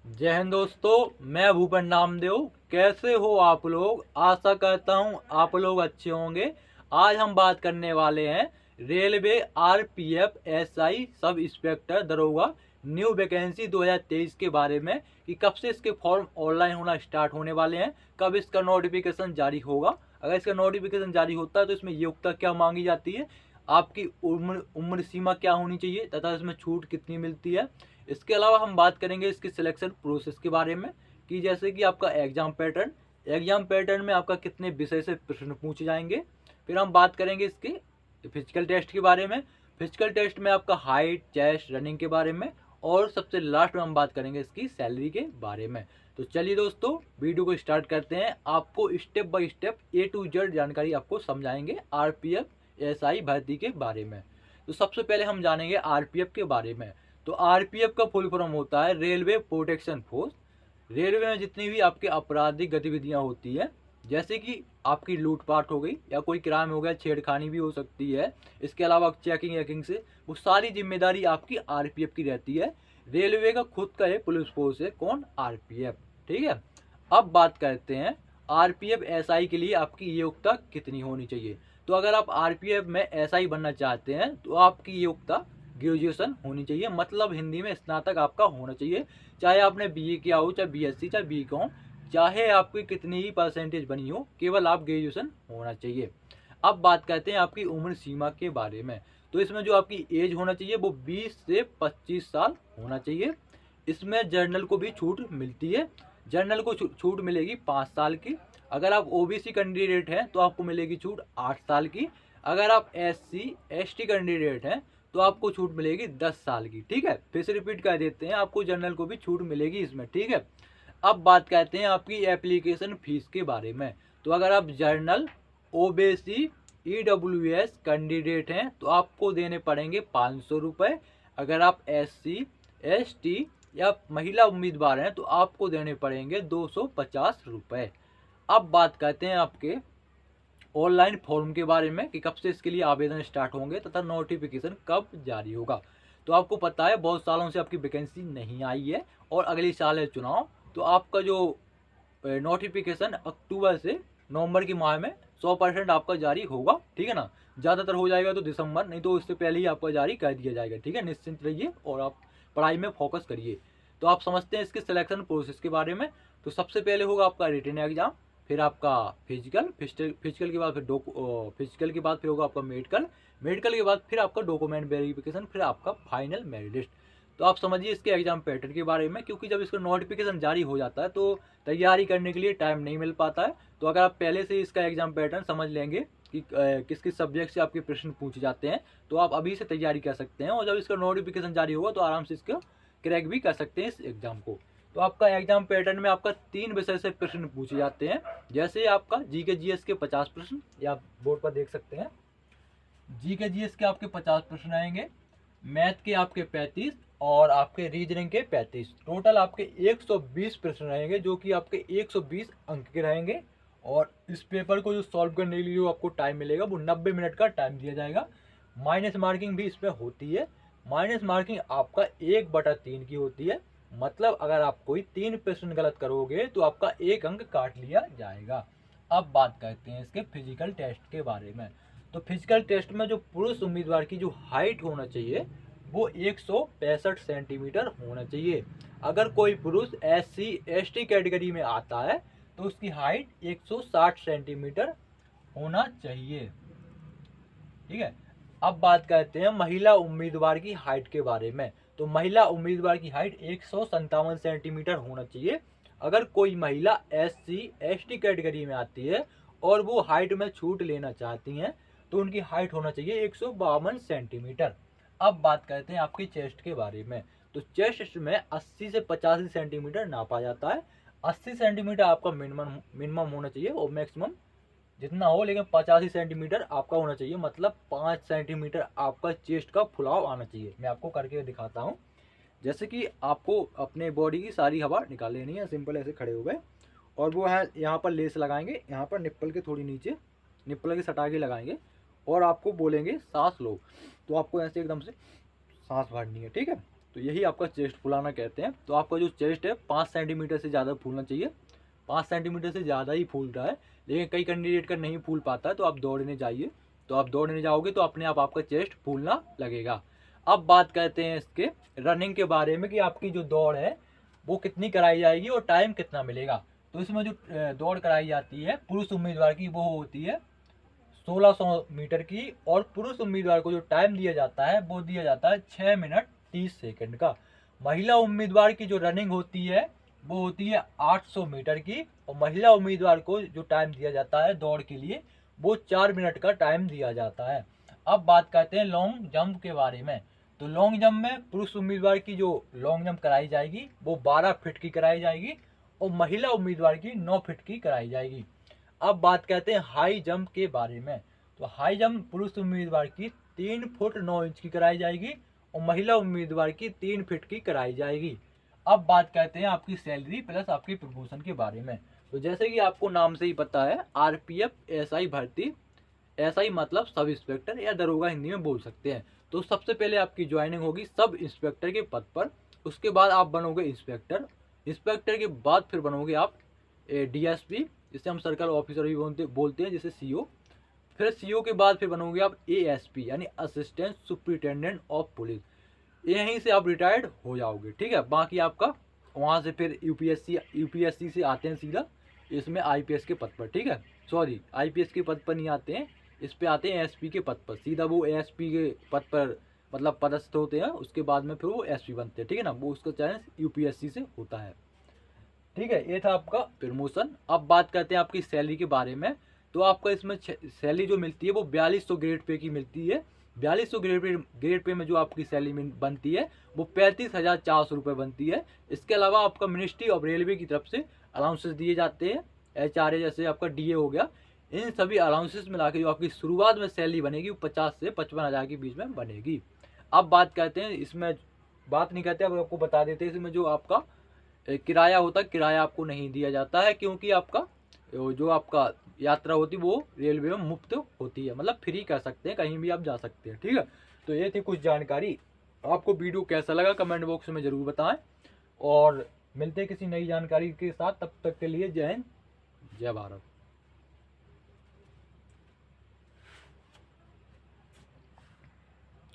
जय हिंद दोस्तों, मैं भूपेन नामदेव। कैसे हो आप लोग? आशा करता हूँ आप लोग अच्छे होंगे। आज हम बात करने वाले हैं railway RPF SI sub inspector दरोगा न्यू वैकेंसी 2023 के बारे में कि कब से इसके फॉर्म ऑनलाइन होना स्टार्ट होने वाले हैं, कब इसका नोटिफिकेशन जारी होगा। अगर इसका नोटिफिकेशन जारी होता है तो इसमें योग्यता क्या मांगी जाती है, आपकी उम्र सीमा क्या होनी चाहिए तथा इसमें छूट कितनी मिलती है। इसके अलावा हम बात करेंगे इसकी सिलेक्शन प्रोसेस के बारे में कि जैसे कि आपका एग्जाम पैटर्न में आपका कितने विषय से प्रश्न पूछे जाएंगे। फिर हम बात करेंगे इसके फिजिकल टेस्ट के बारे में। फिजिकल टेस्ट में आपका हाइट, चेस्ट, रनिंग के बारे में। और सबसे लास्ट में हम बात करेंगे इसकी सैलरी के बारे में। तो चलिए दोस्तों, वीडियो को स्टार्ट करते हैं। आपको step by step A to Z जानकारी आपको समझाएंगे आरपीएफ एसआई भर्ती के बारे में। तो सबसे पहले हम जानेंगे आरपीएफ के बारे में। तो आरपीएफ का फुल फॉर्म होता है रेलवे प्रोटेक्शन फोर्स। रेलवे में जितनी भी आपकी आपराधिक गतिविधियां होती है, जैसे कि आपकी लूटपाट हो गई या कोई क्राइम हो गया, छेड़खानी भी हो सकती है, इसके अलावा चेकिंग वेकिंग से, वो सारी जिम्मेदारी आपकी आरपीएफ की रहती है। रेलवे का खुद का है पुलिस फोर्स है, कौन? आरपीएफ। ठीक है। अब बात करते हैं आरपीएफ एसआई के लिए आपकी योग्यता कितनी होनी चाहिए। तो अगर आप आरपीएफ में एसआई बनना चाहते हैं तो आपकी योग्यता ग्रेजुएशन होनी चाहिए, मतलब हिंदी में स्नातक आपका होना चाहिए। चाहे आपने बीए किया हो, चाहे बीएससी, चाहे बीकॉम, चाहे आपकी कितनी ही परसेंटेज बनी हो, केवल आप ग्रेजुएशन होना चाहिए। अब बात करते हैं आपकी उम्र सीमा के बारे में। तो इसमें जो आपकी एज होना चाहिए वो 20 से 25 साल होना चाहिए। इसमें जर्नल को भी छूट मिलती है। जर्नल को छूट मिलेगी 5 साल की। अगर आप ओबीसी कैंडिडेट हैं तो आपको मिलेगी छूट 8 साल की। अगर आप एससी एसटी कैंडिडेट हैं तो आपको छूट मिलेगी 10 साल की। ठीक है, फिर से रिपीट कर देते हैं, आपको जनरल को भी छूट मिलेगी इसमें। ठीक है। अब बात करते हैं आपकी एप्लीकेशन फीस के बारे में। तो अगर आप जर्नल, ओबीसी, ईडब्ल्यूएस कैंडिडेट हैं तो आपको देने पड़ेंगे 500 रुपये। अगर आप एससी एसटी या महिला उम्मीदवार हैं तो आपको देने पड़ेंगे 250 रुपये। अब बात करते हैं आपके ऑनलाइन फॉर्म के बारे में कि कब से इसके लिए आवेदन स्टार्ट होंगे तथा नोटिफिकेशन कब जारी होगा। तो आपको पता है बहुत सालों से आपकी वैकेंसी नहीं आई है और अगले साल है चुनाव, तो आपका जो नोटिफिकेशन अक्टूबर से नवंबर के माह में 100% आपका जारी होगा। ठीक है ना। ज़्यादातर हो जाएगा तो दिसंबर, नहीं तो उससे पहले ही आपका जारी कर दिया जाएगा। ठीक है, निश्चिंत रहिए और आप पढ़ाई में फोकस करिए। तो आप समझते हैं इसके सिलेक्शन प्रोसेस के बारे में। तो सबसे पहले होगा आपका रिटन एग्जाम, फिर आपका फिजिकल के बाद फिजिकल के बाद फिर होगा आपका मेडिकल के बाद फिर आपका डॉक्यूमेंट वेरिफिकेशन, फिर आपका फाइनल मेरिट लिस्ट। तो आप समझिए इसके एग्जाम पैटर्न के बारे में, क्योंकि जब इसका नोटिफिकेशन जारी हो जाता है तो तैयारी करने के लिए टाइम नहीं मिल पाता है। तो अगर आप पहले से इसका एग्जाम पैटर्न समझ लेंगे कि किस किस सब्जेक्ट से आपके प्रश्न पूछे जाते हैं, तो आप अभी से तैयारी कर सकते हैं और जब इसका नोटिफिकेशन जारी होगा तो आराम से इसको क्रैक भी कर सकते हैं इस एग्जाम को। तो आपका एग्जाम पैटर्न में आपका 3 विषय से प्रश्न पूछे जाते हैं। जैसे आपका जीके जीएस के 50 प्रश्न, या आप बोर्ड पर देख सकते हैं, जीके जीएस के आपके 50 प्रश्न आएंगे, मैथ के आपके 35 और आपके रीजनिंग के 35। टोटल आपके 120 प्रश्न रहेंगे जो कि आपके 120 अंक के रहेंगे। और इस पेपर को जो सॉल्व करने के लिए जो आपको टाइम मिलेगा वो 90 मिनट का टाइम दिया जाएगा। माइनस मार्किंग भी इसमें होती है। माइनस मार्किंग आपका 1/3 की होती है, मतलब अगर आप कोई 3 प्रश्न गलत करोगे तो आपका 1 अंक काट लिया जाएगा। अब बात करते हैं इसके फिजिकल टेस्ट के बारे में। तो फिजिकल टेस्ट में जो पुरुष उम्मीदवार की जो हाइट होना चाहिए वो 165 सेंटीमीटर होना चाहिए। अगर कोई पुरुष SC ST कैटेगरी में आता है तो उसकी हाइट 160 सेंटीमीटर होना चाहिए। ठीक है। अब बात करते हैं महिला उम्मीदवार की हाइट के बारे में। तो महिला उम्मीदवार की हाइट 157 सेंटीमीटर होना चाहिए। अगर कोई महिला SC ST कैटेगरी में आती है और वो हाइट में छूट लेना चाहती हैं तो उनकी हाइट होना चाहिए 152 सेंटीमीटर। अब बात करते हैं आपकी चेस्ट के बारे में। तो चेस्ट में 80 से 85 सेंटीमीटर नापा जाता है। 80 सेंटीमीटर आपका मिनिमम होना चाहिए और मैक्सिमम जितना हो, लेकिन 85 सेंटीमीटर आपका होना चाहिए, मतलब 5 सेंटीमीटर आपका चेस्ट का फुलाव आना चाहिए। मैं आपको करके दिखाता हूँ। जैसे कि आपको अपने बॉडी की सारी हवा निकाल लेनी है। सिंपल ऐसे खड़े हो गए और वो है यहाँ पर लेस लगाएंगे, यहाँ पर निप्पल के थोड़ी नीचे, निप्पल के सटा के लगाएंगे और आपको बोलेंगे सांस लो। तो आपको ऐसे एकदम से सांस भरनी है। ठीक है। तो यही आपका चेस्ट फुलाना कहते हैं। तो आपका जो चेस्ट है 5 सेंटीमीटर से ज़्यादा फूलना चाहिए। 5 सेंटीमीटर से ज़्यादा ही फूल रहा है, लेकिन कई कैंडिडेट का नहीं फूल पाता है, तो आप दौड़ने जाइए। तो आप दौड़ने जाओगे तो अपने आप आपका चेस्ट फूलना लगेगा। अब बात करते हैं इसके रनिंग के बारे में कि आपकी जो दौड़ है वो कितनी कराई जाएगी और टाइम कितना मिलेगा। तो इसमें जो दौड़ कराई जाती है पुरुष उम्मीदवार की वो होती है 1600 मीटर की, और पुरुष उम्मीदवार को जो टाइम दिया जाता है वो दिया जाता है 6 मिनट 30 सेकंड का। महिला उम्मीदवार की जो रनिंग होती है वो होती है 800 मीटर की, और महिला उम्मीदवार को जो टाइम दिया जाता है दौड़ के लिए वो 4 मिनट का टाइम दिया जाता है। अब बात करते हैं लॉन्ग जंप के बारे में। तो लॉन्ग जंप में पुरुष उम्मीदवार की जो लॉन्ग जंप कराई जाएगी वो 12 फीट की कराई जाएगी, और महिला उम्मीदवार की 9 फीट की कराई जाएगी। अब बात करते हैं हाई जंप के बारे में। तो हाई जंप पुरुष उम्मीदवार की 3 फुट 9 इंच की कराई जाएगी, और महिला उम्मीदवार की 3 फीट की कराई जाएगी। अब बात करते हैं आपकी सैलरी प्लस आपकी प्रमोशन के बारे में। तो जैसे कि आपको नाम से ही पता है, आरपीएफ एसआई भर्ती, एसआई मतलब सब इंस्पेक्टर या दरोगा हिंदी में बोल सकते हैं। तो सबसे पहले आपकी ज्वाइनिंग होगी सब इंस्पेक्टर के पद पर, उसके बाद आप बनोगे इंस्पेक्टर, इंस्पेक्टर के बाद फिर बनोगे आप डीएसपी, जिसे हम सर्कल ऑफिसर भी बोलते हैं, जैसे सीओ। फिर सीओ के बाद फिर बनोगे आप एएसपी यानी असिस्टेंट सुपरिटेंडेंट ऑफ पुलिस। यहीं से आप रिटायर्ड हो जाओगे, ठीक है। बाकी आपका वहाँ से फिर यूपीएससी से आते हैं सीधा इसमें आईपीएस के पद पर, ठीक है। सॉरी, आईपीएस के पद पर नहीं आते हैं, इस पे आते हैं एसपी के पद पर। सीधा वो एसपी के पद पर मतलब पदस्थ होते हैं, उसके बाद में फिर वो एसपी बनते हैं, ठीक है ना। वो उसका चयन यूपीएससी से होता है, ठीक है। ये था आपका प्रमोशन। अब बात करते हैं आपकी सैलरी के बारे में। तो आपका इसमें सैलरी जो मिलती है वो 4200 ग्रेड पे की मिलती है। 4200 ग्रेड पे में जो आपकी सैलरी बनती है वो 35,400 रुपये बनती है। इसके अलावा आपका मिनिस्ट्री ऑफ रेलवे की तरफ से अलाउंसेस दिए जाते हैं, एचआरए जैसे आपका डीए हो गया। इन सभी अलाउंसेस मिला के जो आपकी शुरुआत में सैलरी बनेगी वो 50 से 55,000 के बीच में बनेगी। अब बात करते हैं इसमें, बात नहीं करते, अब आपको बता देते हैं इसमें जो आपका किराया होता है, किराया आपको नहीं दिया जाता है, क्योंकि आपका जो आपका यात्रा होती है वो रेलवे में मुफ्त होती है, मतलब फ्री कर सकते हैं, कहीं भी आप जा सकते हैं, ठीक है। तो ये थी कुछ जानकारी। आपको वीडियो कैसा लगा कमेंट बॉक्स में ज़रूर बताएं, और मिलते हैं किसी नई जानकारी के साथ। तब तक के लिए जय हिंद, जय भारत।